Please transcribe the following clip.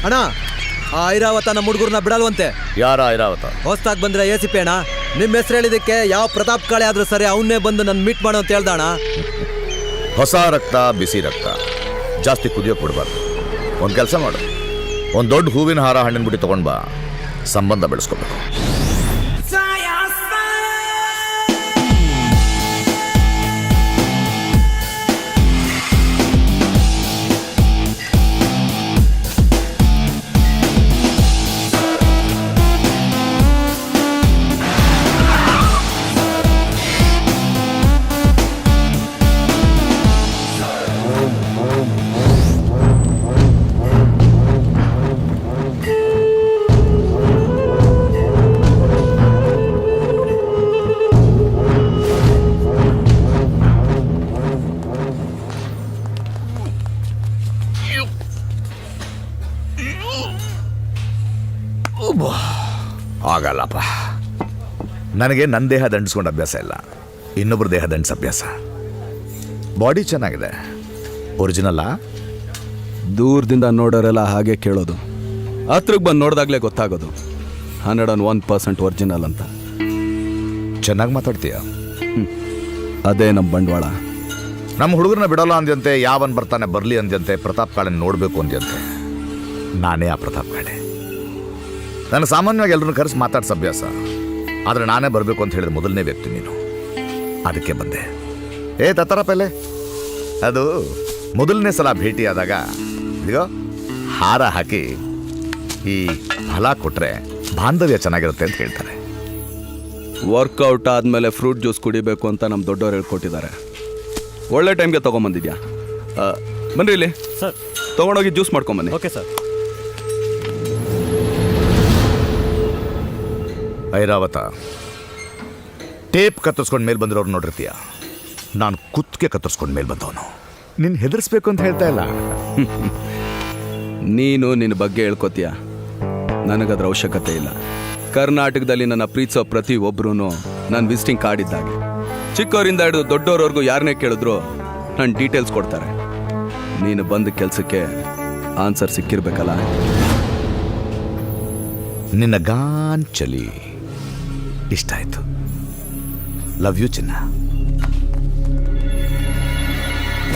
ಅಣ್ಣ ಆ ಐರಾವತ ನಮ್ಮ ಹುಡುಗರನ್ನ ಬಿಡಲ್ವಂತೆ. ಯಾರ ಐರಾವತ? ಹೊಸ್ದಾಗಿ ಬಂದ್ರೆ ACP ಅಣ್ಣ. ನಿಮ್ಮ ಹೆಸರು ಹೇಳಿದಕ್ಕೆ ಯಾವ ಪ್ರತಾಪ್ ಕಾಳೆ ಆದ್ರೂ ಸರಿ ಅವನ್ನೇ ಬಂದು ನನ್ನ ಮೀಟ್ ಮಾಡೋ ಅಂತ ಹೇಳ್ದ ಅಣ್ಣ. ಹೊಸ ರಕ್ತ ಬಿಸಿ ರಕ್ತ ಜಾಸ್ತಿ ಕುದಿಯೋಕೆ ಬಿಡಬಾರ್ದು. ಒಂದು ಕೆಲಸ ಮಾಡು, ಒಂದು ದೊಡ್ಡ ಹೂವಿನ ಹಾರ ಹಣ್ಣಿನ ಬುಟ್ಟಿ ತಗೊಂಡ್ ಬಾ, ಸಂಬಂಧ ಬೆಳೆಸ್ಕೋಬೇಕು. ಆಗಲ್ಲಪ್ಪ, ನನಗೆ ನನ್ನ ದೇಹ ದಂಡಿಸ್ಕೊಂಡು ಅಭ್ಯಾಸ ಇಲ್ಲ, ಇನ್ನೊಬ್ಬರ ದೇಹ ದಂಡಿಸ ಅಭ್ಯಾಸ. ಬಾಡಿ ಚೆನ್ನಾಗಿದೆ, ಒರಿಜಿನಲ್ಲ. ದೂರದಿಂದ ನೋಡೋರೆಲ್ಲ ಹಾಗೆ ಕೇಳೋದು, ಹತ್ರಕ್ಕೆ ಬಂದು ನೋಡಿದಾಗಲೇ ಗೊತ್ತಾಗೋದು 101% ಒರಿಜಿನಲ್ ಅಂತ. ಚೆನ್ನಾಗಿ ಮಾತಾಡ್ತೀಯ. ಅದೇ ನಮ್ಮ ಬಂಡವಾಳ. ನಮ್ಮ ಹುಡುಗರನ್ನ ಬಿಡೋಲ್ಲ ಅಂದ್ಯಂತೆ, ಯಾವನ್ ಬರ್ತಾನೆ ಬರಲಿ ಅಂದ್ಯಂತೆ, ಪ್ರತಾಪ್ ಕಾಳೆ ನೋಡಬೇಕು ಅಂದ್ಯಂತೆ. ನಾನೇ ಆ ಪ್ರತಾಪ್ ಕಾಳೆ. ನನಗೆ ಸಾಮಾನ್ಯವಾಗಿ ಎಲ್ಲರನ್ನ ಕರೆಸಿ ಮಾತಾಡ್ಸ ಅಭ್ಯಾಸ, ಆದರೆ ನಾನೇ ಬರಬೇಕು ಅಂತ ಹೇಳಿದ ಮೊದಲನೇ ವ್ಯಕ್ತಿ ನೀನು. ಅದಕ್ಕೆ ಬಂದೆ. ತತ್ತರ ಪೆಲೆ, ಅದು ಮೊದಲನೇ ಸಲ ಭೇಟಿಯಾದಾಗ ಇದಿಗೋ ಹಾರ ಹಾಕಿ ಈ ಫಲ ಕೊಟ್ಟರೆ ಬಾಂಧವ್ಯ ಚೆನ್ನಾಗಿರುತ್ತೆ ಅಂತ ಹೇಳ್ತಾರೆ. ವರ್ಕೌಟ್ ಆದಮೇಲೆ ಫ್ರೂಟ್ ಜ್ಯೂಸ್ ಕುಡಿಬೇಕು ಅಂತ ನಮ್ಮ ದೊಡ್ಡವ್ರು ಹೇಳ್ಕೊಟ್ಟಿದ್ದಾರೆ. ಒಳ್ಳೆ ಟೈಮ್ಗೆ ತೊಗೊಂಬಂದಿದ್ಯಾ. ಬನ್ರಿ ಇಲ್ಲಿ ಸರ್, ತೊಗೊಂಡೋಗಿ ಜ್ಯೂಸ್ ಮಾಡ್ಕೊಂಬನ್ನಿ. Okay sir. ಐರಾವತ, ಟೇಪ್ ಕತ್ತರಿಸ್ಕೊಂಡು ಮೇಲೆ ಬಂದಿರೋರು ನೋಡಿರ್ತೀಯ, ನಾನು ಕುತ್ತಿಗೆ ಕತ್ತರಿಸ್ಕೊಂಡು ಮೇಲೆ ಬಂದವನು. ನಿನ್ನ ಹೆದರ್ಸ್ಬೇಕು ಅಂತ ಹೇಳ್ತಾ ಇಲ್ಲ. ನೀನು ನಿನ್ನ ಬಗ್ಗೆ ಹೇಳ್ಕೊತೀಯ, ನನಗದ್ರ ಅವಶ್ಯಕತೆ ಇಲ್ಲ. ಕರ್ನಾಟಕದಲ್ಲಿ ನನ್ನ ಪ್ರೀತಿಸೋ ಪ್ರತಿ ಒಬ್ಬರೂ ನನ್ನ ವಿಸಿಟಿಂಗ್ ಕಾರ್ಡ್ ಇದ್ದಾಗೆ. ಚಿಕ್ಕವರಿಂದ ಹಿಡಿದು ದೊಡ್ಡವರವರೆಗೂ ಯಾರನ್ನೇ ಕೇಳಿದ್ರು ನನ್ನ ಡೀಟೇಲ್ಸ್ ಕೊಡ್ತಾರೆ. ನೀನು ಬಂದ ಕೆಲಸಕ್ಕೆ ಆನ್ಸರ್ ಸಿಕ್ಕಿರ್ಬೇಕಲ್ಲ. ನಿನ್ನ ಗಾಂಚಲಿ ಇಷ್ಟ ಆಯ್ತು. ಲವ್ ಯು ಚಿನ್ನ.